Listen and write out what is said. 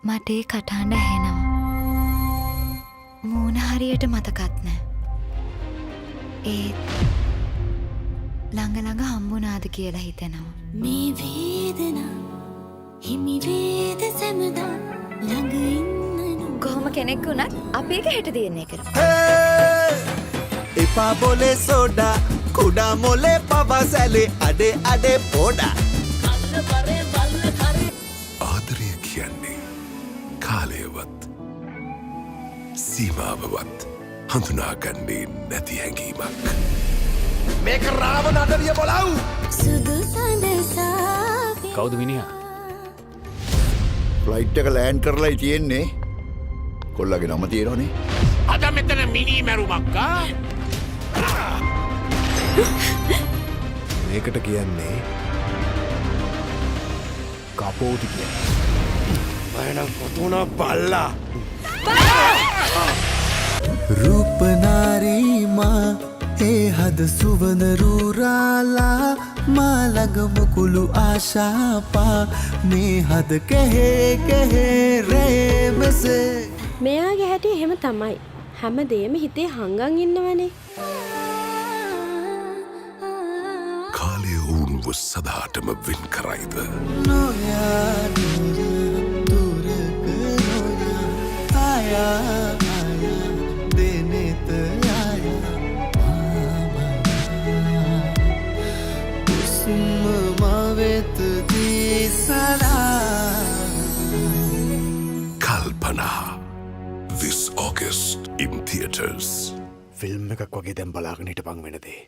මට ඒ කටහඬ ඇහෙනවා. මූණ හරියට මතකත් නෑ. ඒත් ළඟ ළඟ හම්බුණාද කියලා හිතෙනවා. මේ වේදනා හිමි වේද සැමදා ළඟ ඉන්නනු. කොහොම කෙනෙක් වුණත් අපි එක හෙට දියන්නේ කරමු. එපා බොලේ සෝඩා කුඩා මොලේ පවසැලේ අඩේ අඩේ පොඩා. ආදරය කියන්නේ කාලයවත් සීමාවවත් හඳුනාගන්නේ නැති හැඟීමක්. මේක රාවණ අඩරිය බොලව්. සුදු සඳසාවේ කවුද මිනිහා? ෆ්ලයිට් එක ලෑන්ඩ් කරලායි තියෙන්නේ. කොල්ලගේ නම තියෙනවනේ. අද මෙතන මිනි මැරුමක් මේකට කියන්නේ කපෝටි කියන්නේ. මයනම් කොතුනා බල්ලා. රූපනාරීමා ඒ හද සුවනරුරාලා මාළඟ මුකුළු ආශාපා මේ හද කෙහේ කෙහේ රේමසේ. මෙයාගේ හැටි එහෙම තමයි. හැමදේම හිතේ හංගන් ඉන්නවනේ. කාලය ඔවුන්ව සදාටම වෙන් කරයිද? නොයා දුරක නොයා ආයා ආයා දෙනෙත ආයා උස්ම මවෙත දිසලා. කල්පනා this August in theaters. Film එකක් වගේ දැන් බලාගෙන හිටපන් වෙන දේ.